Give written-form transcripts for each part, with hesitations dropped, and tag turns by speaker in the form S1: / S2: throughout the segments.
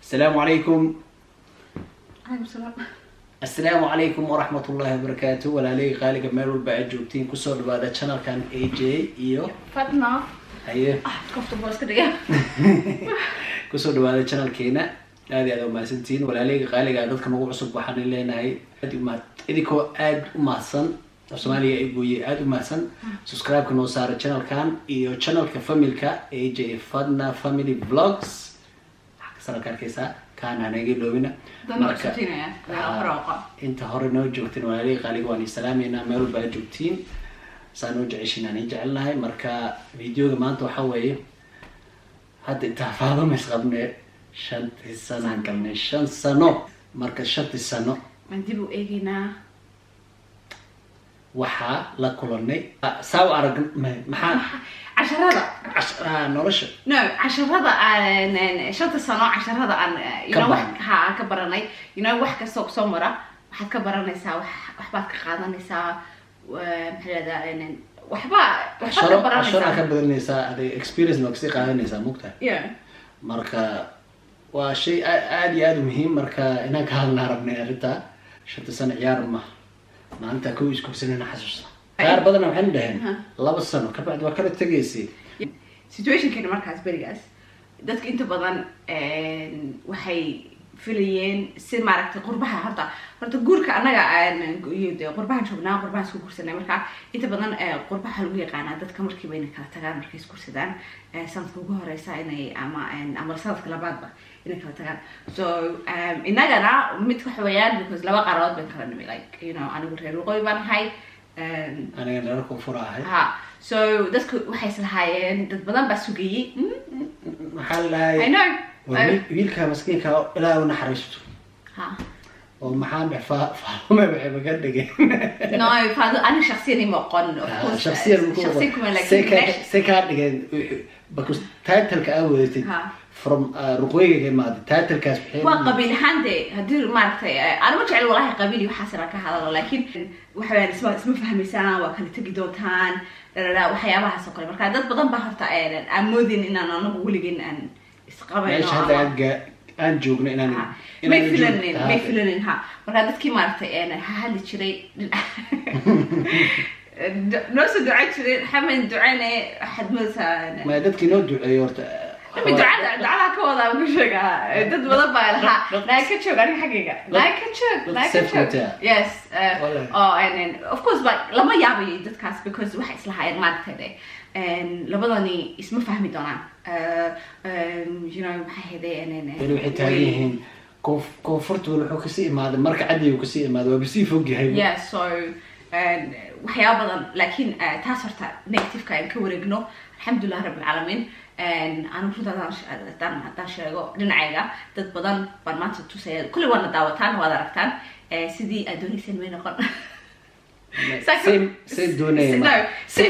S1: السلام عليكم.
S2: عليكم السلام.
S1: السلام عليكم ورحمة الله وبركاته. ولا لي قال جمال والبعد جوتين كسر بعد channel كان AJ إيوه
S2: فاطمة.
S1: أيه.
S2: كفت بوس كده.
S1: كسر بعد channel كينا هذه ما سنتين ولا لي قال قاعد كم موضوع صب وحنا اللي نهاي ما إذا كو أد وما صن Somalia ibuye aad u mahadsan subscribe noo saar channel kan iyo channelka familka AJ Fadna Family Vlogs xaqsana karkaysa kana anaga loobina
S2: marka
S1: inta hore noo joogteen walaali qaaliga waan islaamina meel baa joogtiin saano jeceshiin aan jecelnahay marka videoga maanta waxa weeye hadda inta faado mes qabne 5 sano galne 5 sano marka 5 sano
S2: man dib u eegina
S1: waxaa la kulanay saaw arag maxaa
S2: casharada
S1: nolosha
S2: no casharada aan shanta sano casharada aan wax ka baranay wax ka soo mara waxaad ka baranaysaa waxbaad ka qaadanaysaa waxba ka baranaysaa
S1: ka badanaysaa aday experience ma kasi qaadanaysaa mugta marka waa shay aad iyo aad muhiim marka inaan ka hadalna rabnay arrinta shanta sano ciyaar ma maanta ku isku sanana xasuusta qaar badan waxaan dhahayn 2 sano ka bacdi waa kala tagaysay
S2: situation keena markaas barigaas dadka inta badan waxay filayeen si maaragtay qurbaha horta guurka anaga iyo qurbahan joognaa qurbahan isku guursanay marka inta badan qurbaha lagu yaqaanaa dadka markii bayna kala tagaan markay isku guursadaan sanadka ugu horeysa inay ama sanadka labaadba inay kala tagaan so inagana mid wax weeyaan because laba qarood baan kala nimay like anigu reer waqooyi baan ahay
S1: aniga reer koonfurahay
S2: so dadku waxay islahaayeen dad badan baa sugayay
S1: maxaa lahaay
S2: I know
S1: wiilka maskiinka ilaa uu naxariisto oo maxaan faahfaahin waxay maga dhigeen
S2: no faado ani shakhsiyan ma aqoon
S1: shakhsiyan kuma like ka dhigeen because title-ka awoodtay from ruqweyga maad title-kaas
S2: bixin waa qabiil hande hadii maartay ana ma jecel wallahi qabiil iyo waxa ka hadalo laakiin waxaan isma fahmaysaa waa kala tagi doontaan waxyaabahaas oo kale marka dad badan baa horta aan moodin inaan anagu weligeen aan
S1: meesha hadda aan joogno inaan
S2: may filanin marka dadkii maartay hadli jiray noo soo ducayn jiray xamed ducayne waxaad moodaa
S1: ma dadkii noo duceeyo horta
S2: ducada ka wadaa ku sheegaa dad badan baa lahaa naay ka joog aniga xaggayga naay ka joog yes and of course but lama yaabayo dadkaas because waxay islahaayeen maartay labadani isma fahmi doonaan maxay hadeen
S1: waxay taagan yihiin koonfurtu wuxuu kasii imaaday marka cadii uu kasii imaaday waa bisii fog yahay
S2: yes so waxyaaba badan laakiin taas horta negative-ka aan ka wareegno alxamdulilah rabbil caalamiin anigu runta haddaan sheego dhinacayga dad badan baan maanta tusaya kulli waana daawataan waad aragtaan sidii aad doonayseen may noqon
S1: say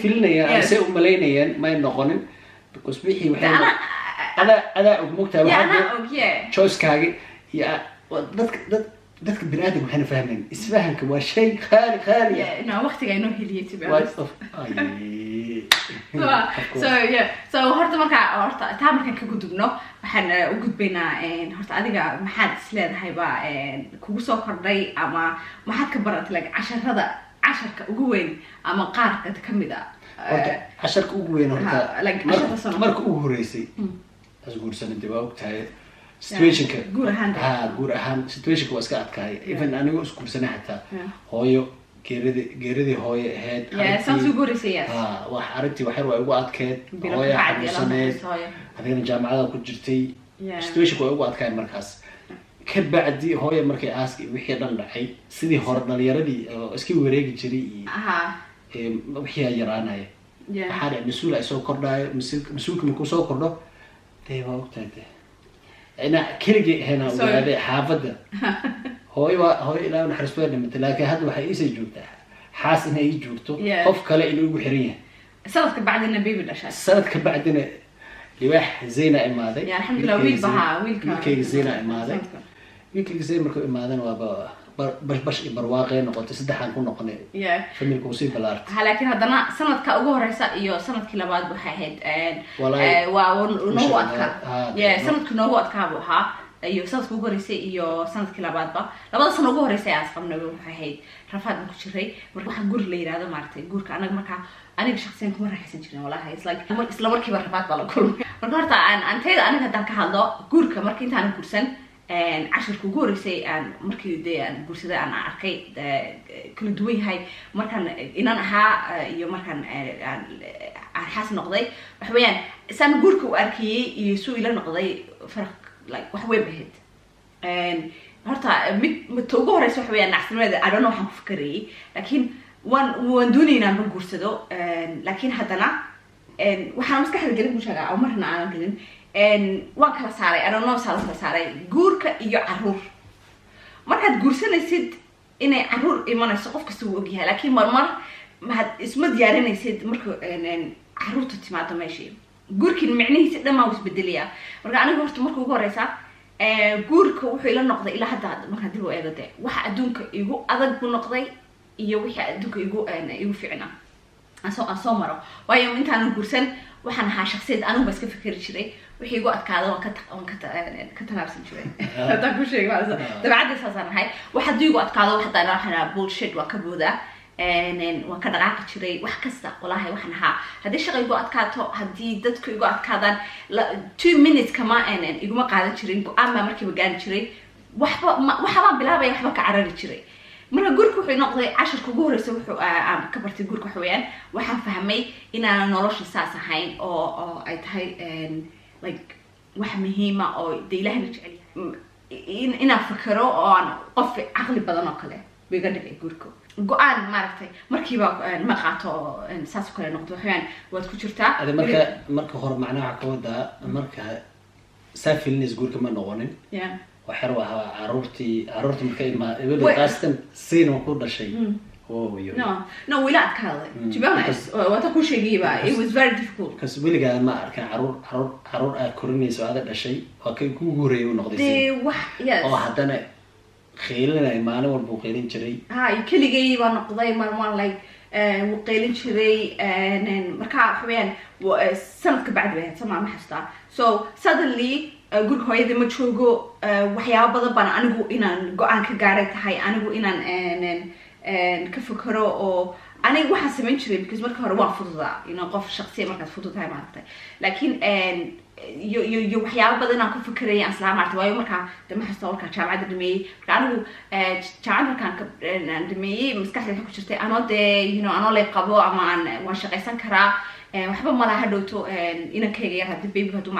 S1: filinayaan may noqonin because wixii waxay adaa og mugtaa waxaa choice-kaagi iyo dadka bini'aadamka waxayna fahmayn isfahanka waa shay qaali
S2: waqtiga inoo heliyay so horta taa markaan ka gudubno waxaan u gudbaynaa horta adiga maxaad isleedahay baa kugu soo kordhay ama maxaad ka baratay like casharka ugu weyn ama qaarka kamid ah
S1: horta casharka ugu weyn horta marka ugu horeysay asguursanade waa ogtahay situationka guur ahaan situationka waa iska adkaay even anigoo isguursanay xataa hooyo geeridii hooyo ahayd wax arrintii waxyar waa igu adkeed hooyo xanuunsaneed adigana jaamacada ku jirtay situationka waa igu adkaay markaas ka bacdi hooyo markay aaska wixii dhan dhacay sidii hore dhalinyaradii oo iska wareegi jiray iyo wixii yaraanaya waxaa dhacay mas-uul ay soo kordhaayo mas-uulka markuu soo kordho dee waa ogtahay ina keligay ahayna ogaaday xaafadda hooyo ilaa naxariisto dhimatay laakiin hadda waxay iisay joogtaa xaas inay ii joogto qof kale inuu igu xiran yahay
S2: sanadka bacdina baby dhashay
S1: sanadka bacdina libaax zayna imaaday
S2: alxamdulilah wiilkayga
S1: zayna imaaday wiilkayga zayn markuu imaadana bash barwaaqay noqotay saddexan ku noqonay familka uu sii balaartay
S2: laakiin haddana sanadka ugu horeysa iyo sanadkii labaad waxay ahayd waa noogu adkaa sanadkii noogu adkaa buu ahaa iyo sanadkii ugu horeysay iyo sanadkii labaadba labada sano ugu horeysay aan qabnay waxay ahayd rafaad ku jiray marka waxa guri la yiraahdo maartay guurka anaga marka aniga shakhsiyan kuma raaxaysan jirin wallahi it's like isla markiiba rafaad baa la kulmay marka horta aan tayada aniga haddaan ka hadlo guurka markii intaan guursan cashirka ugu horeysay aan markii dee aan guursaday aan arkay kala duwan yahay markaan inaan ahaa iyo markaan aan xaas noqday waxa weeyaan isaan guurka u arkayay iyo suu ila noqday farq like wax weyn bahayd horta mid ugu horeysa waxa weeyaan nacsimadeeda I don't know waxaan ku fikrayay laakiin waan doonaynaa ma guursado laakiin haddana waxaan maskaxda gelin ku sheegaa oo marna aanan gelin waan kala saaray I don't know saa kala saaray guurka iyo caruur markaad guursanaysid inay caruur imanayso qof kasta wuu ogyahay laakiin marmar isma diyaarinaysid marka caruurta timaado meeshii guurkin micnihiisa dhammaa wuu isbedelayaa marka aniga horta marka ugu horeysa guurka wuxuu ila noqday ilaa hadda markaan dib u eego dee waxa adduunka igu adag buu noqday iyo wixii adduunka igu fiicna aan soo maro waayo intaanan guursan waxaan ahaa shakhsiyad anigu ba iska fikiri jiray wixii igu adkaada waan ka tanaabsan jiray haddaan ku sheego dabeecadii saasaan ahay wax haddii igu adkaado waxdaan waxaan bullshit waa ka boodaa waan ka dhaqaaqi jiray wax kasta walahi waxaan ahaa haddii shaqa igu adkaato haddii dadku igu adkaadaan 2 minutes kama iguma qaadan jirin go-aan baa markiiba gaari jiray waxbaan bilaabaya waxba ka carari jiray marka guurka wuxuu noqday cashirka ugu horeysa wuxuu aan ka bartay guurka waxa weeyaan waxaan fahmay inaanan nolosha saas ahayn oo ay tahay like wax muhiima oo de ilaahna jecel yahay inaan fikiro oo aan qof caqli badan oo kale biga dhigay guurka go-aan maaragtay markiiba ma qaato saas oo kale noqdo waxaan waad ku jirtaa
S1: marka hore macnaha ka wadaa marka saafilnis guurka ma noqonin waxar waa caruurtii markay ibada qaastan siin ku dhashay
S2: no wila adkaaday to be honest wata ku sheegayba it was very difficult
S1: kas wiliga ma arkan caruur aad korinayso aad dhashay waa kay ku guuray u noqday oo haddana khaylinay maalin walba u qaylin jiray
S2: keligay baa noqday marmaan like wuu qaylin jiray marka waxweeyaan sanadka bacdi bay sama ma xastaa so suddenly guriga hooyadii ma joogo waxyaabo badan baan anigu inaan go-aan ka gaaray tahay anigu inaan ka fikiro oo aniga waxaan samayn jiray because marka hore waan fududaa qof shakhsiya markaad fududahay maaragtay laakiin iyo waxyaabo badan inaan ku fikiraya aan islaa maartay waayo markaa dama xasta markaa jaamacadda dhameeyey marka anigu jaamacad markaan dhameeyey maskaxda waxay ku jirtay anoo dee anoo lay qabo ama waan shaqaysan karaa waxba malaha dhowto inankayga yar haddii baby hadduu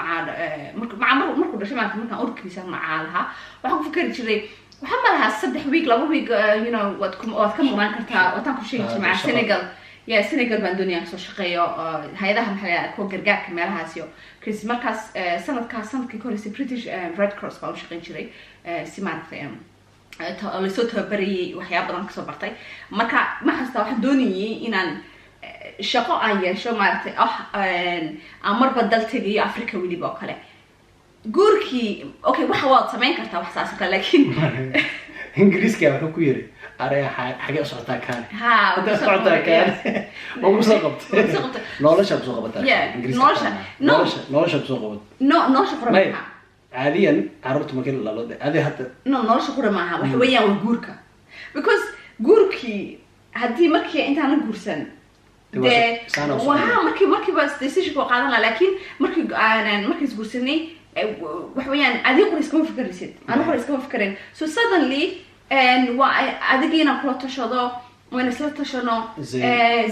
S2: markuu dhashay maarata markaan urkiisa macaa lahaa waxaan ku fikiri jiray waxa malaha 3 week 2 week waad ka maqnaan kartaa wataan ku sheegi jiray Senegal baan doonaya soo shaqeeyo hay'adaha maxalliga kuwa gargaarka meelahaas iyo markaas sanadkii koreysay British Red Cross baan u shaqeyn jiray si maaragtay lasoo tababarayay waxyaabo badan kasoo bartay marka ma xasta waxaan doonayay inaan shaqo aan yeesho maaragtay aan marba dal tegayo Africa weliba oo kale guurkii okay waxa waad samayn kartaa wax saas kale laakiin
S1: ingiriiska wuxuu ku yiri araya xagee socotaa kaan socotaa kaan oo ku soo qabtay nolosha ku soo qabataa
S2: ingiriiska
S1: nolosha ku soo qabat
S2: nolosha qurama
S1: caadiyan carruurta markii la lalo adi hadda
S2: nolosha qurama waxa weeyaan waa guurka because guurkii haddii markii intaan guursan markiiba decision ku qaadan laakiin markii guursanay waxweeyaan adiga iskama fikiraysid aniga iskama fikirin so suddenly waa adigina kula tashado waan isla tashano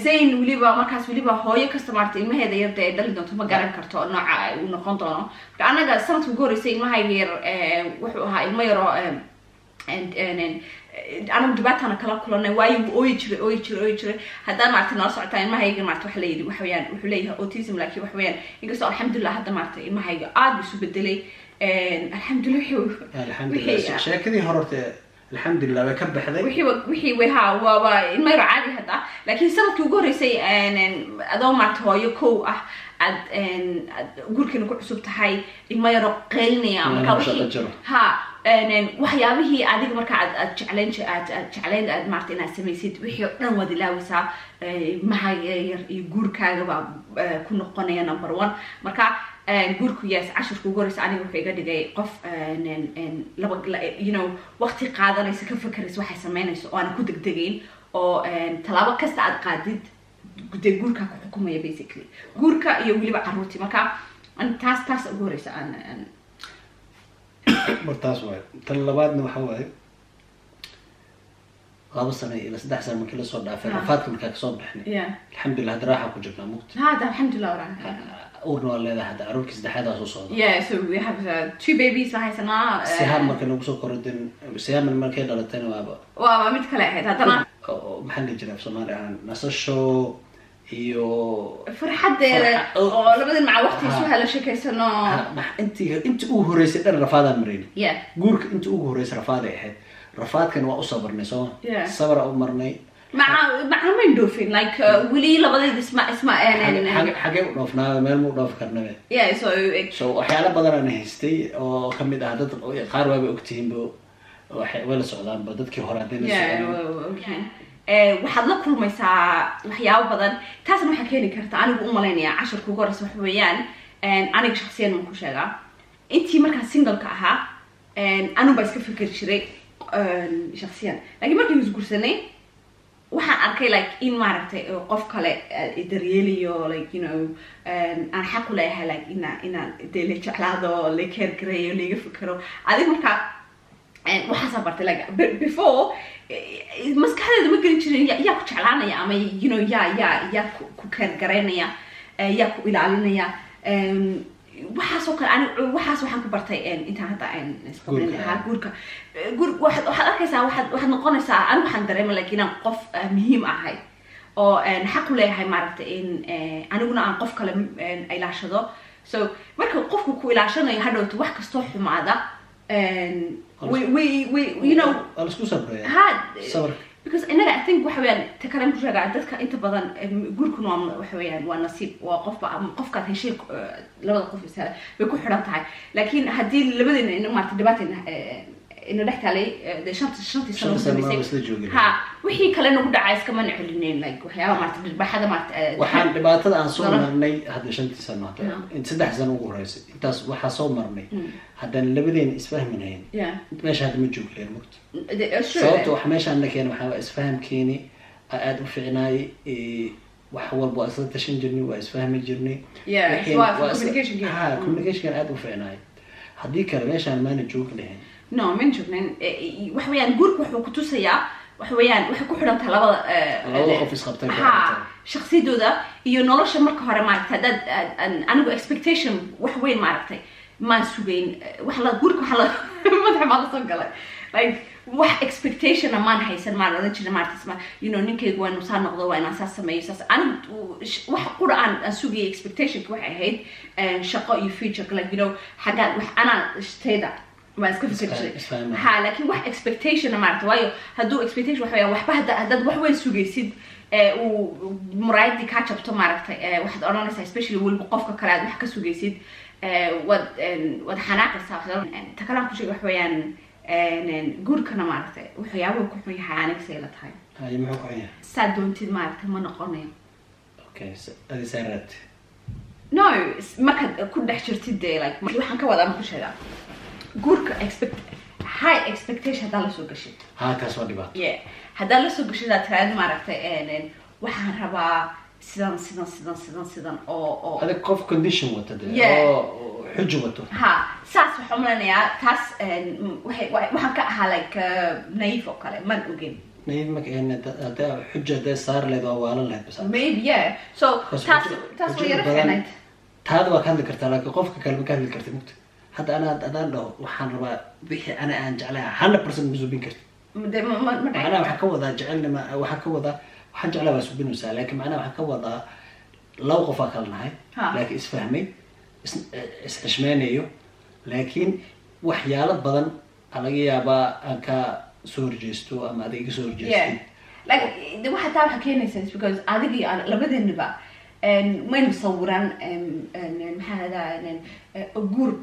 S2: zayn waliba markaas waliba hooyo kasta maartay ilmaheeda yarda ay dhali doonto ma garan karto nooca uu noqon doono anaga sanadkii ugu horeysay ilmahayga yar wuxuu ahaa ilmo yaro anagu dhibaatana kala kulanay waayo wuu ooyi jiray haddaan maartay nala socotaa ilmahayga maartay waxa layidhi waxweeyaan wuxuu leeyahay autism laakiin waxweeyaan inkastoo alxamdulilah hadda maartay ilmahayga aad buu isu bedelay
S1: alxamdulilah sheekadii hororta alxamdulilah way ka baxday
S2: wixii waaba ilma yaro caadi hadda laakiin sanadkii ugu horeysay adoo maartay hooyo kow ah aad gurkiina ku cusub tahay ilma yaro qaylinaya markaa waxyaabihii adiga marka aad jeclayn aad maartay inaad samaysid wixii oo dhan waad ilaawaysaa mahaaga yar iyo guurkaaga baa ku noqonaya number 1 marka guurku yes cashirku ugu horeysa aniga wuxuu iga dhigay qof waqti qaadanaysa ka fakaraysa waxay samaynayso oo aan ku degdegayn oo talaabo kasta aad qaadid guday guurka ku xukumaya basically guurka iyo waliba caruurtii marka taas ugu horeysa aan
S1: martaas waay tan labaadna waxa waaye 2 sano ila 3 sano markii la soo dhaafay rafaadka markaa kasoo bixnay alxamdulillah hadda raaxa ku jirnaa mugta
S2: hada alxamdulillah raaxa
S1: urna waa leedahay hadda caruurkii saddexaad soo socda
S2: so we have 2 babies haysanaa
S1: sihaan marka lagu soo korodin sihaan markay dhalatayna
S2: waa mid kale ahayd hadana
S1: maxaa la jiraa Soomaali aan nasasho iyo
S2: farxadeeda oo labadii maca waqtigiisu hala sheekaysano
S1: inta ugu horeysay dhan rafaadaan mareynay guurka inta ugu horeysay rafaaday ahayd rafaadkan waa u sabarnay soo sabra u marnay
S2: maca ma dhoofin like wili labadii isma
S1: xagee u dhoofnaa meel mu dhoof karnaa so waxyaalo badan aan haystay oo kamid ah dad qaar waaba ogtihiin way la socdaan dadkii hore hadii waxaad la kulmaysaa waxyaabo badan taasna waxaa keeni karta anigu u malaynayaa cashirka ugu horeysa wax weeyaan aniga shakhsiyan ma ku sheegaa intii markaa single-ka ahaa anigu baa iska fikir jiray shakhsiyan laakiin markii isguursanay waxaan arkay like in maaragtay qof kale daryeelayo like aan xaq u leeyahay like inaan dee la jeclaado la keergareeyo laiga fikiro adiga markaa waxaasaa bartay like before maskaxdeeda ma gelin jirin yaa ku jeclaanaya ama yaa ku keergaraynaya yaa ku ilaalinaya waxaasoo kale waxaas waxaan ku bartay intaan hadda guurka waxaad arkaysaa waxaad noqonaysaa anigu waxaan dareema like inaan qof muhiim ahay oo xaq u leeyahay maaragtay in aniguna aan qof kale ilaashado so marka qofku ku ilaashanayo hadhowto wax kastoo xumaada because inaga I think waxa weeyaan takalan ku sheegaa dadka inta badan guurkuna waxa weeyaan waa nasiib waa qofka heshay labada qof isla way ku xiran tahay laakiin hadii labadeena in maarta dhibaato in dhaxtalay shantii sano ha wixii kale nagu dhacay iska ma nacilinayn like waxyaaba maarta dhibaatada maarta waxaan dhibaatada aan soo marnay hadda shantii sano hadda in 3 sano ugu horeysay intaas waxa soo marnay haddaan labadeen isfahminayn meesha hadda ma joogleen mugta sababta wax meeshaan na keenay waxa isfahamkeeni aad u fiicnaay wax walba isla tashan jirnay waa isfahmi jirnay communication aad u fiicnaay haddii kale meeshaan maana joognayn
S2: no man joognayn waxa weeyaan guurku wuxuu ku tusayaa waxa weeyaan waxa ku xiran tahay labada
S1: qof isqabtay
S2: shakhsiyadooda iyo nolosha marka hore maaragtay dad anigu expectation wax weyn maaragtay ma sugayn wax la guurku waxa la madaxa ma la soo galay like wax expectation amaan haysan ma la jira maaragtay ninkaygu waa inuu saa noqdo waa inaan saa sameeyo saas anigu wax qura aan sugay expectation waxay ahayd shaqo iyo future like xagga wax ana ishtayda ما اسكت ها لكن واحد expectation معناته وايو هدو expectation وحوي وحبه هداد وحوي سوجيسيد ومرايدي كاتشبتو معناته واحد أرانيس especially والبقفك كلاد وحكي سوجيسيد ود حناك السافر تكلم كل شيء وحويان جور كنا معناته وحياه وكحوي حيانك سيلة
S1: هاي ما هو كويس
S2: سادون تيد معناته ما نقرني
S1: اوكي هذه سيرت
S2: no ما كنت حشرتي دي like ما وحن كوضع ما كل شيء guurka high expectation haddaa lasoo gashay
S1: taas waa dhibaato
S2: haddaa lasoo gashay daa tiraad maaragtay waxaan rabaa sidan oo
S1: adag qof condition wata oo xujo wato
S2: saas waxaa umalenayaa taas waxaan ka ahaa like naive oo kale man ogen
S1: naive marka haddaa xujo hadday saar leed waa waalan lahayd bas
S2: maybe so taas waa yara fiicnayd
S1: taada waa ka hadli kartaa laakiin qofka kale ma ka hadli karta mugta hadda adaan dhaho waxaan rabaa wixii ana aan jeclahay 100% ma subin karti macnaha waxaa ka wadaa jecelnima waxaa ka wadaa waxaan jeclaa waa subinaysaa laakiin macnaha waxaa ka wadaa laba qof aa kala nahay laakiin isfahmay isxishmeynayo laakiin waxyaalo badan laga yaabaa aan ka soo horjeesto ama adiga iga soo horjeestay
S2: waxa taa waxa keenaysaa because adiga iyo labadeennaba ما نصوران هذا جور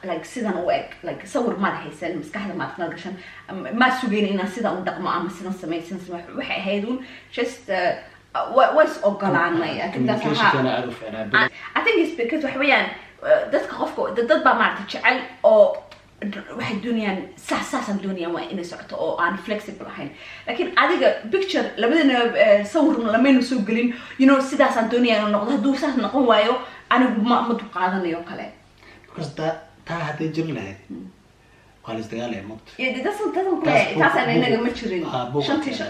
S2: like سيدان ويك like صور ما هيسن مسكح ما تناقشن ما سوين إن سيدان ودق ما سيدان سمي سيدان وحي هيدون just ويس أقلان لي
S1: أكيد ده أنا أعرف أنا
S2: I think it's because وحويان دتك قفكو دت بقى ما تشعل أو واحد دنيا ساسا الدنيا وإنه سعته أو أنا flexible هين لكن هذا picture لما صورنا لما نسوق قلين you know سداس الدنيا نقضها دوسة نقوم وايو أنا ما متقاعدنا يوم كله
S1: because تا هذا جرله قال استقالة موت
S2: yeah doesn't play تاس أنا إنك متشرين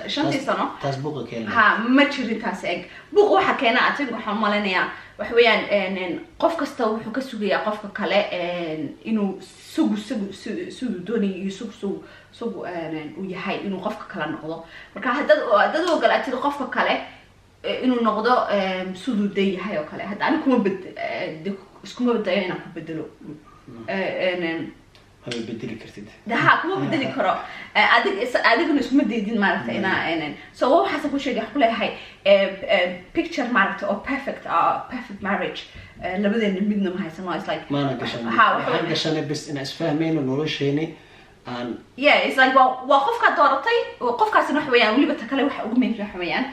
S2: شنتي سنة
S1: تاس بوقة كله
S2: ها متشرين تاس إج بوق وحكينا أتبع حملنا وحويان إن قف كستو حكسوجي قف كله إنه سوق دوني سوق ويهاي إنه قف كله نقضه مركا هذا وقال أتيد قف كله إنه نقضه سوق دي هاي وكله هذا أنا كم اسكم بدي أنا كبدلو
S1: هذا بدي كرتيد
S2: ده كم بدي كرا أديك نسمع دين مارته أنا so هو حسب كل شيء يحكوا لي هاي picture مارته أو perfect marriage لابد إن بدنا هاي سنوات like
S1: ما أنا كشان بس إن أسفهمين ونورش هني عن
S2: yeah it's like وقف كدارتي وقف كاسنو حويان واللي بتكلم ومين في حويان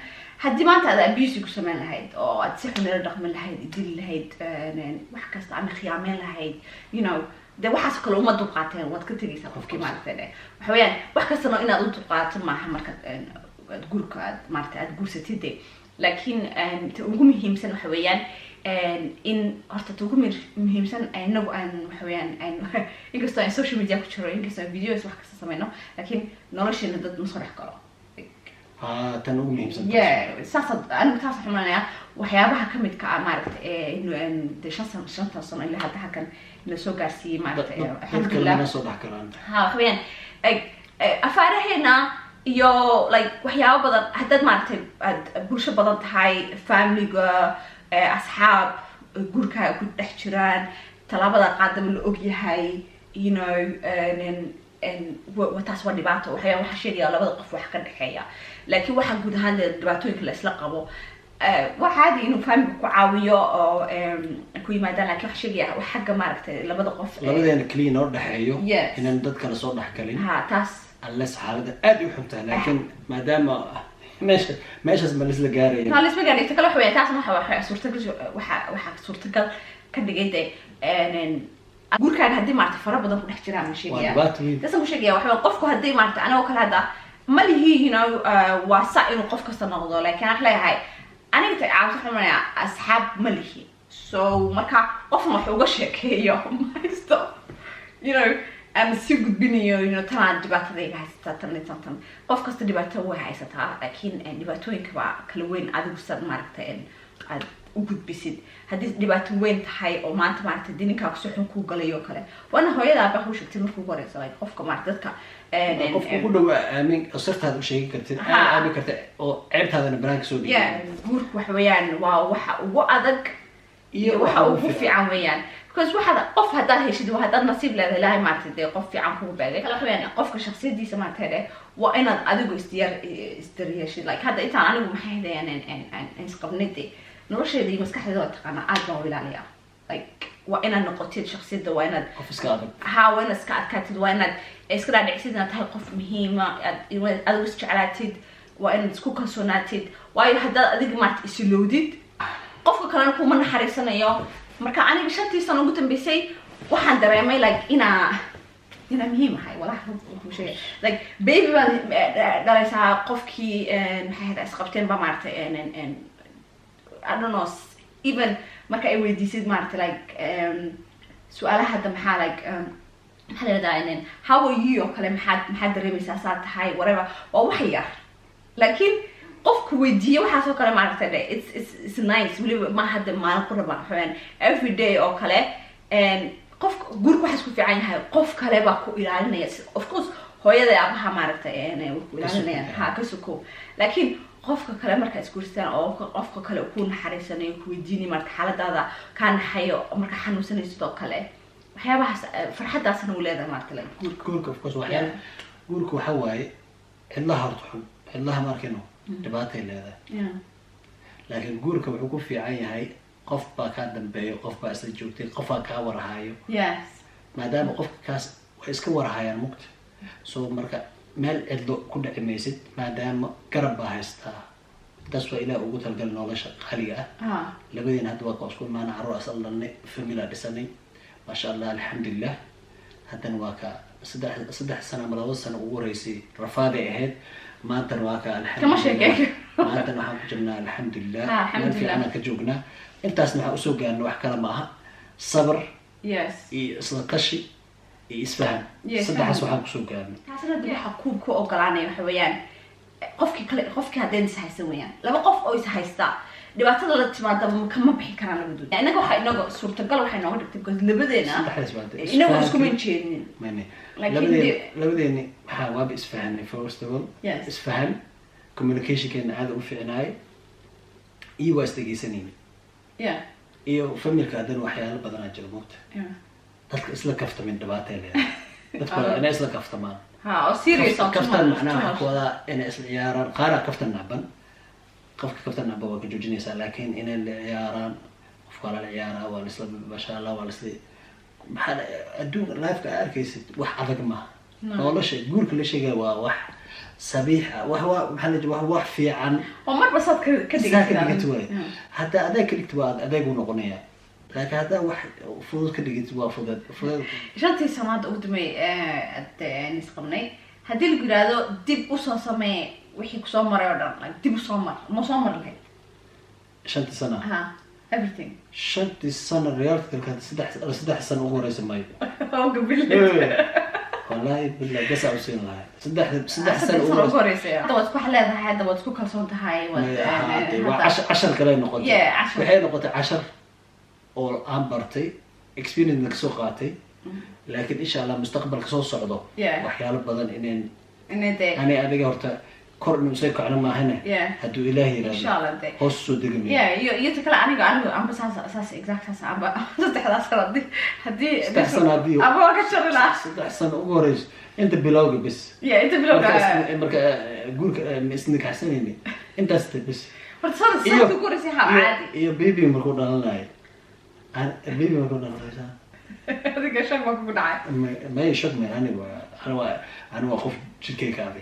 S2: هدي ما هذا أبيوس يقول من لهيد أو أتصيح من الرقم لهيد يدل لهيد وحكست عن خيامين لهيد you know ده واحد كله ما دقاتين واتكتر يسقف كمان ثاني حويان وحكست إنه إن أدو دقات مع مركز تقول كاد مرت تقول ستيدي لكن تقول مهم سن حويان إن أرت تقول مهم سن إنه أن حويان إن إنكستو إن سوشيال ميديا كتير إنكستو فيديوز وحكست سمينه لكن نلاش إن ده مصرح كلا
S1: تنوم مهم سن
S2: ساسد أنا متعصب حملنا وحيابها كمد كأمارت إنه ده شنطة صنع اللي هذا كان نسوق قاسي مارت
S1: الحمد لله نسوق حكران
S2: ها حويان أفاره هنا يو like وحياة بدن هدد مارت برش بدن هاي family أصحاب جوركا كود تحجران طلبة قادم الأوجي هاي you know وتاسوا دبعته وحياة وحشية لا بدن قف وحكا الحياة لكن واحد جود هذا دبعته كل أسلقه واحد إنه فهم كعاوية أو كوي ما دام لكن حشية وحاجة مارت لا بدن قف
S1: لا بدن كلين أرد حيو إن ندد كلا صور حكالين
S2: ها تاس
S1: اللس حالة أدي وحمتها لكن ما دام ماشي اسمه لسه جاري
S2: لا لسه جاري تكلم حوي تعرف ما حوي صورتك وح صورتك كده جيدة إن أقول كان هدي مارت فرا بدهم نحكيها من شيء يعني بس مش شيء وحوي قفكوا هدي مارت أنا وكل هذا ما اللي هي هنا واسع إنه قفك صنعوا لكن أحلى هاي أنا قلت عاوز أحنا أصحاب ما اللي هي so مركا قف ما حوجش هيك يوم ما يستوى you know سيو قد بيني إنه ترى دبعت ذي هاي تن قف كست دبعت هو هاي ستها لكن دبعتوين كلوين عاد وصل ماركتين عاد وقد بيسد هذه دبعت وين هاي أو ما أنت ماركت الدنيا كاكسوحن كوجليو كله وأنا هاي لا بخوش كتير مفروض صلاة قف كماركتك
S1: قف كله أمين صرت هذا الشيء كتير أنا كتير أو عبت هذا البرانك سودي
S2: جورك وحويان وأذك وفي عميان because واحد قف هذا هي شيء وهذا النصيب لا ما تدي قف في عنكم بالك لا يعني قف كشخصية دي سمعت هذا وأنا أدقو استير شيء like هذا إنت أنا ومحيدا يعني إن سقبنتي نورش دي مسكح ذات أنا أدقو ولا عليها like وأنا نقطة شخصية ده وأنا
S1: قف سكابك
S2: ها وأنا سكات وأنا إسكال نعسيدنا تهقف مهمة أدقو استعلاتيد وأنا سكوكا سوناتيد وأي هذا أدقو ما تسلوديد قف كلام كوما نحرسنا يا marka aniga shantii sano ugu dambeysay waxaan dareemay like ina muhiim ahay walahi wuxuu sheegay like baby baan dhalaysaa qofkii maxay hada isqabteen ba maartay I don't know even marka ay weydiisid maartay like su'aalaha hadda maxaa like maxaa la yiraahdaa how are you kale maxaa dareemaysaa saa tahay whatever waa wax yar laakiin قف كويدية وحاسو كلام عرفتها it's nice ولي ما حد ما نقول ما حوان every day أو كله قف جورك وحاسو في عين هاي قف كله باكو إيرانية of course هو يدا أبها ما عرفتها يعني إيرانية هاكسوكو لكن قف كلام مركز كورستان أو قف كله يكون حريصني كويديني مرت حالة هذا كان حيو مركز حنوسني ستوك كله وحيا بحس فرحة داسنا ولاده مرتلا
S1: جورك of course وحيا جورك وحواي الله هرتحم الله ماركنه دبعتي لهذا laakiin guurka wuxuu ku fiican yahay qof baa kaa dambeeyo, qof baa isla joogtay, qof baa kaa warhayo. maadaama qofka kaas way iska warhayaan mugta, so marka meel cidlo ku dhici maysid maadaama garab baa haystaa. taas waa ilaah ugu talgal nolosha qaaliga ah. labadiina hadda waa ka isku imaana, carruur asal dhalnay, famila dhisanay, maasha allah, alxamdulilah. haddana waa ka saddex sano ama 2 sano ugu horeysay rafaaday ahayd, maantana waa ka alxamdulilah. maantana waxaan ku jirnaa alxamdulilah, meel fiican aan ka joognaa. intaasna waxaan usoo gaarnay wax kale ma aha, sabr iyo isla qashi iyo isfahan. saddexaas waxaan kusoo gaarnay.
S2: taasna dib waxa ku ogolaanay waxa weeyaan qofkii haddeen is haysan weeyaan, laba qof oo is haysta dhibaatada la timaada kama bixi karaan labadood. inaga waxa inaga suurtagal waxay nooga dhigtay because labadeena inagu isku min jeedin.
S1: labadeeni maxaa waaba isfahanay first of all. isfahan, communicationkeena aad u fiicnaay, iyo waa isdhegeysanayna. iyo familka haddana waxyaalo badanaa jira moogta. dadka isla kaftamin dhibaatay leedahay. dadka inay isla kaftamaan. kaftan macnaha waxaa ku wadaa inay isla ciyaaraan. qaaraa kaftan nacban, qofka kaftan nacban waa ka joojinaysaa, laakiin inay la ciyaaraan, qofka waa la ciyaaraa, waa laisla masha allah, waa laisla maxaa adduunka lifeka aa arkaysid wax adag maaha. nolosha guurka la sheegaya waa wax sabiix ah, wax fiican
S2: oo marba saad ka
S1: dhigtid waay. haddaa adeeg ka dhigtid waa adeeg u noqonaya, laakiin haddaa wax fudud ka dhigtid waa fudud.
S2: 5 sanaad ugu damay isqabnay, haddii lagu yiraahdo dib usoo samee wixii kusoo maray oo dhan, dib usoo mar ma soo mar lahayd
S1: 5 sano?
S2: everything
S1: 5 sano realka 3 sano ugu horeysa maayo. والله بالله قسع وسين الله. صدق سنة
S2: أول. هذا وتكون حلاه هذا وتكون كلسون هاي.
S1: 10 كلام نقطة. وحين نقطة 10 أو أمبرتي experience نكسوقاتي. لكن إن شاء الله مستقبل كسو صعده. وحيال بدن إنن. أنا أبي قرطة كورن مسيك على ما هنا. هدو إلهي
S2: إن شاء الله ده.
S1: هوسو دقمي.
S2: يتكلم أنا بس أساس exact أساس أنا تحدث ردي هدي.
S1: استحسن هدي.
S2: أبغى أكشر لا.
S1: استحسن أقولش أنت بلاوي بس.
S2: أنت بلاوي.
S1: مركا قولك مسنك حسنيني. أنت بس.
S2: فتصير الساعة تقول سيها عادي.
S1: يا بيبي مركون على لاي. أنا بيبي مركون على لاي.
S2: هذيك شو ما كنت عارف.
S1: ما يشك من أنا وخوف شكل كافي.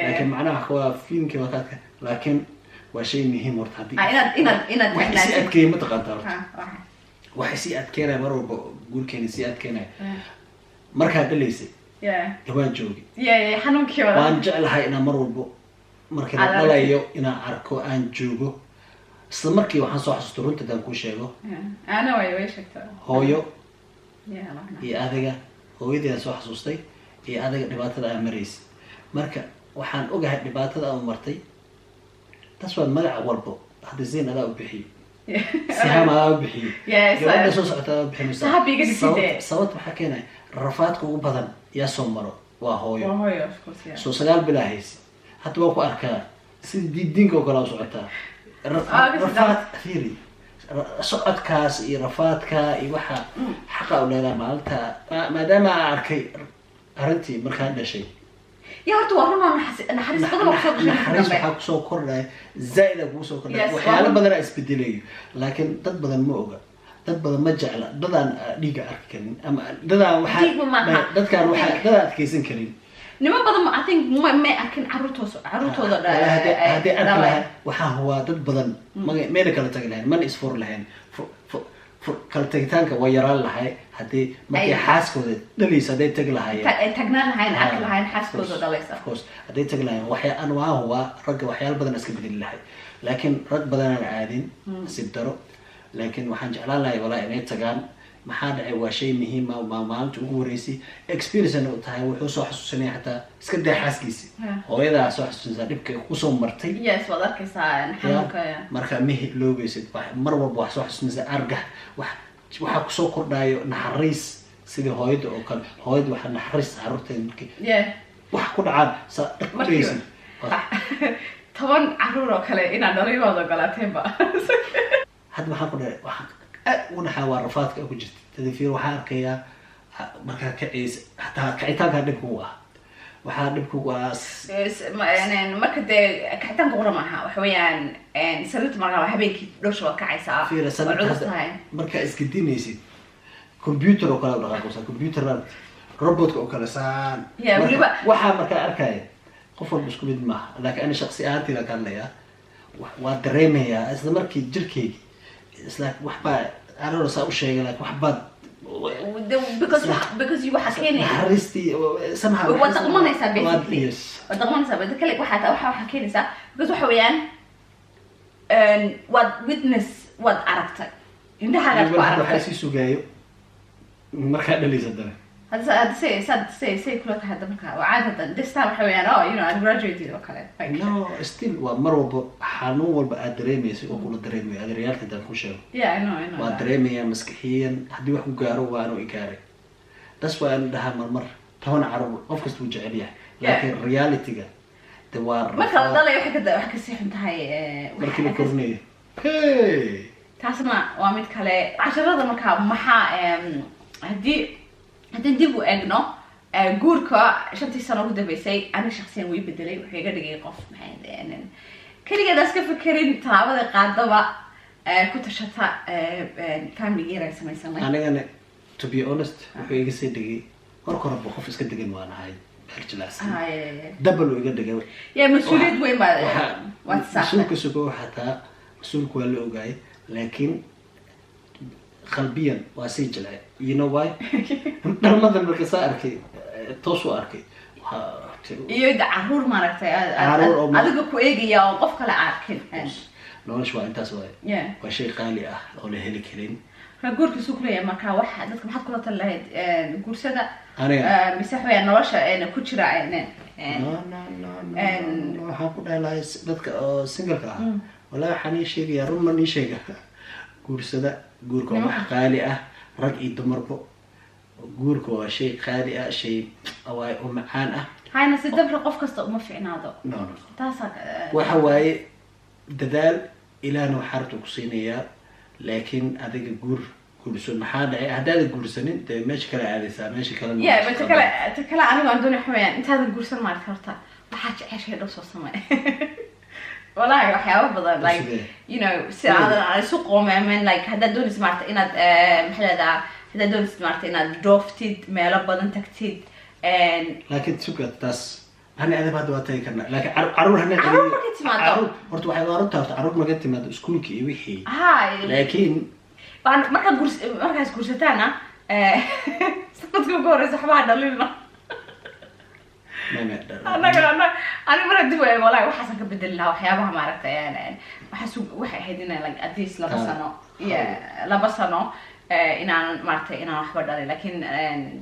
S1: لكن معناه هو فين كذا لكن وشيء مهم مرتبط.
S2: إنا
S1: وحسيت كلمة تقدرت. وحسيت كنا مرة بقول كنا سيات كنا. مركها بليسي. كمان جوجي.
S2: حنون كيولا.
S1: وانجع لها إنا مرة مركها ولا يو إنا عركو أن جوجو. سمركي وحنصح استرون تدان كل شيء
S2: أنا ويش أكتر.
S1: هويو. يا أذجع هو إذا صح صوستي يا أذجع دباتة أمريس مركا وحن أوجه دباتة أو مرتي تسوى الملع وربو هذا زين هذا أبحي سهام هذا أبحي يا صوص هذا أبحي
S2: سهام بيجي
S1: صوت حكينا رفعتك وبدن يا سمرو وهويو سو سجال بلاهيس حتى وقو أركان سيد دينكو كلام صعتها رفعت ثيري socodkaas iyo rafaadka iyo waxa xaqa u leedahay maalinta maadaama arkay arintii markaan dhashay
S2: يا هرت ورنا نحرس بدل
S1: waxa ku soo kordhay zaid ugu soo kordhay waxyaalo badan ay isbedelay laakiin dad badan ma oga dad badan ma jecla dadaan dhiiga arki karin ama dadaan dadkaan waxa dadaan adkeysan karin
S2: نما بدل I think ما أكن عروتودا
S1: هذا أكلها وحاه ضد بدل ما كلا تجلهن ما نسفر لهن كلا تجتانك ويرال لهاي هذه ما هي حاس كذا دليس هذه تجلهاي
S2: تجنا لهاين أكل هاين حاس كذا دليس
S1: of course هذه تجلهاين وحيا أنواع هو رج وحيا بدل نسكب لهاي لكن رج بدل العادين سبترو لكن وحنج على لا ولا إني تجان maxaa dhacay waa shay muhiim ah oo maalinta ugu horeysay experience uu tahay wuxuu soo xasuusanay xataa iska day xaaskiisa hooyada soo xasuusanay dhibka ku soo martay
S2: yes wada arkaysaa xanuunka
S1: marka mihid loogaysid mar walba wax soo xasuusanay argah waxa ku soo kordhayo naxariis sidii hooyada oo kale hooyada waxa naxariis carruurteeda markii wax ku dhacaan markaysid
S2: 10 carruur oo kale inaan dhaliyooda galaateenba
S1: hadda waxaan ku dhahay ونحن وارفات كأوجت تدفير وحركة مركا كعيس حتى كعتاق هذا هو waxaa dhibku waa
S2: marka dee kacitaanka qura maaha waxa weeyaan sariirta markaa habeenkii dhowsha waa kacaysaa
S1: markaa isgedinaysid computer oo kale dhaqaaqaysaa computer robotka oo kale saan waxaa markaa arkaya qof walba isku mid maaha laakiin ana shaksi ahaantayda ka hadlayaa waa dareemayaa isla markii jirkeygi isla waxbaa anoo saa u sheegay laakiin waxbaad
S2: because you waxa keenay
S1: naxariistii somehow
S2: waa dhaqmanaysaa basically waa dhaqmanaysaa bada kale waxa keenaysaa because waxa weeyaan waad witness waad aragtay indhahaaga ku aragtay
S1: waxa sii sugaayo markaa dhalaysa dare
S2: هذا سي كل هذا مركا وعادة this time حويان you know I graduated وكله
S1: no still ومرة حنون والبقى دريمي سو كل دريمي هذا ريال كده كوشة
S2: yeah I know
S1: ودريمي مسكحيا حد يروح يجارو وأنا إيجاري that's why أنا ده مرة تهون عرب أفكس توجع عليه لكن reality جا توار
S2: ما كان ضل يحكي سيح انتهاي
S1: مركب كورنيه hey
S2: تاسمع وامد كله عشان هذا مركا محا haddii dib u eegno guurka 5 sano ugu dambeysay ana shakhsiyan way bedelay wuxuu iga dhigay qof maxay kaligeedaas ka fikirin talaabada qaadaba ku tashata family yar ay samaysan
S1: anigana to be honest wuxuu iga sii dhigay horkor qof iska degan waan ahay harjilaasan double iga dhigay
S2: ya mas'uuliyad weyn baa waad sax
S1: suuqa suuqa xataa suuqa waa la ogaay laakiin qalbiyan waa sii jilay you know why dharmadan marka saa arkay toos u arkay
S2: iyo caruur maaragtay adiga ku eegaya oo qof kale arkin
S1: nolosha waa intaas waa shay qaali ah oo la heli karin
S2: guurka suuqlaya marka waxa dadka maxaad kula tal lahayd guursada mise waxay nolosha ku jira
S1: waxaan ku dhahay dadka oo single ah walahi waxaan ii sheegaya run ma ii sheega guursada guurka waa wax qaali ah rag iyo dumarba guurka waa shay qaali ah shay awaay oo macaan ah
S2: hayna si dabra qof kasta uma fiicnaado taasa
S1: waxa waaye dadaal ilaahna waxa hartu ku siinayaa laakiin adiga guurso maxaa dhacay haddaad guursanin de meesha kale aadaysaa meesha kale
S2: ta kale anigu aan doonay xawayaan intaad guursan maarta horta waxaa jeceshay dhow soo samay والله waxyaabo badan like you know si aan isu qoomeen like hadda doon smart inaad maxalada hadda doon smart inaad drofted meelo badan tagtid
S1: laakiin suuqaas ana aad baad waatay karna laakiin caruur hana caruur horta waxay waarunta horta caruur ma ka timaado iskuulka iyo wixii laakiin markaas guursataana sanadka ugu horeysa waxba dhalina أنا مرة دوا والله وحاسة كبدل لها وحيابها ما عرفت يعني وحاسة وحي هيدينا like at least لبسانو إن أنا ما عرفت إن أنا أحبر داري لكن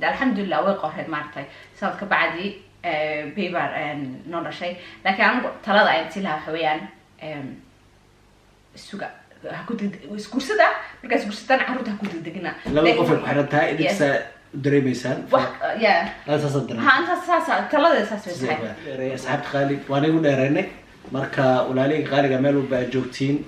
S1: الحمد لله وقهر ما عرفت صارت كبعدي بيبر نور شيء لكن أنا طلعت عينتي لها حويان السوق كنت كورسة بس كورسة أنا عروضها كنت دقنا لا قفل حرتها إذا دريميسان
S2: يا
S1: أساس الدريم
S2: ها أنت أساس تلا أساس
S1: صحيح صاحبت خالي وأنا أقول لرنك مركا ولالي خالي جماله بجوكتين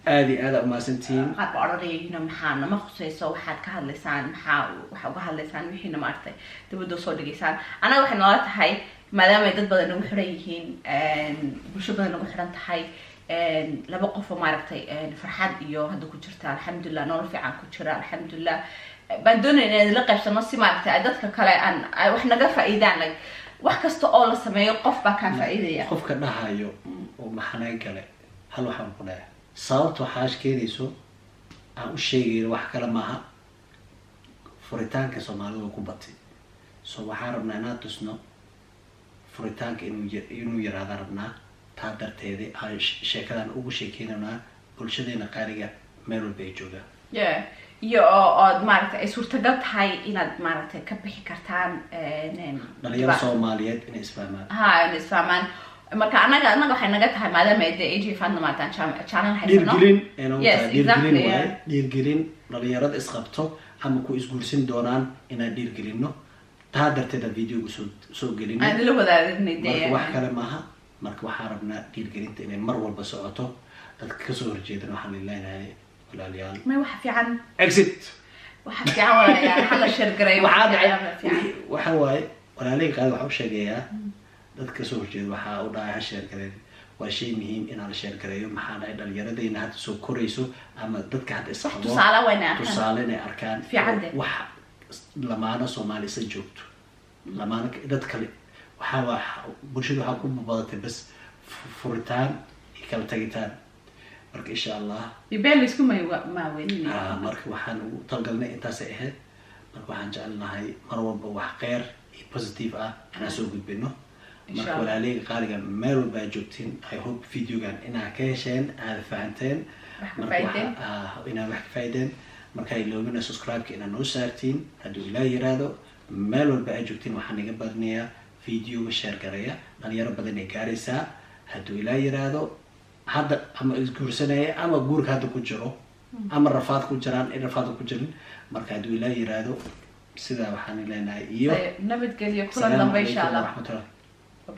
S1: آدي ما سنتين
S2: قاب عرضي هنا محانا ما خصيصة واحد كهاللسان محا وكهاللسان وحين ما أرتي تبدو صوت لسان أنا وحنا نقطة هاي ما دام يدد بدنا نحريهين بشو بدنا نحرن تحي لما قفوا ما أرتي فرحات إيوه هذا كتشرتها الحمد لله نور في عن كتشرة الحمد لله بدون إن نلقى في النص ما بتعددك كلا أن وإحنا جا فائدة لك وحكست أول سماية قف بكان فائدة
S1: قف كنا هايو ومحنا كلا هل وحنا قلنا صوت وحاش كيريسو أو شيء وحكى لماها فريتان كسومالي وكوباتي سو وحاربنا ناتوسنا فريتان إنه يرادرنا تقدر تهدي شيء كذا أو شيء كنا بولشدينا قارئة ميرو بيجوجا
S2: iyo oo maaragtay ay suurtagal tahay inaad maaragtay ka bixi kartaan
S1: dhalinyaro Soomaaliyeed in
S2: isfahmaan marka anaga waxay naga tahay maadaama ay AJ fan maartaan channel
S1: haysano dhiirgelin dhalinyarada isqabto ama ku isguursin doonaan inaan dhiirgelino taa darteeda videoga soo gelino
S2: aan la wadaagnaydee
S1: wax kale maaha marka waxaan rabnaa dhiirgelinta inay mar walba socoto dadka ka soo horjeedana waxaan leeyahay والعيال
S2: ما واحد في عن
S1: exit
S2: واحد في عن ولا يعني حلا شرقري
S1: وحواي walaalay qaali waxa u sheegayaa dadka soo horjeeda waxa u dhahay ha share gareyn waa shay muhiim inaan share gareeyo maxaa dhahay dhalinyaradayna hadda soo korayso ama dadka hadda isqabo tusaale inay arkaan wax lamaano Soomaali isa joogto lamaano dad kale waxa bulshada waxa ku badatay bas furitaan iyo kala tagitaan marka insha Allah
S2: bibel isku ma weynina
S1: marka waxaan u talgalnay intaas ay ahayd marka waxaan jecelnahay mar walba wax qeyr iyo positive ah inaan soo gudbino marka walaalay qaaliga meel walba joogtiin I hope videogan inaa ka hesheen aad fahanteen marka inaa wax faayideen marka ay loobina subscribe inaa noo saartiin haduu ilaahay yiraahdo meel walba ay joogtiin waxaan iga badniyaa video share gareeya dhalinyaro badan ay gaaraysaa haduu ilaahay yiraahdo hadda ama isguursanaya ama guurka hadda ku jiro ama rafaad ku jiraan in rafaad ku jirin marka haduu ilaahay yiraahdo sida waxaan ilaahay iyo
S2: nabadgelyo kulan dambe insha Allah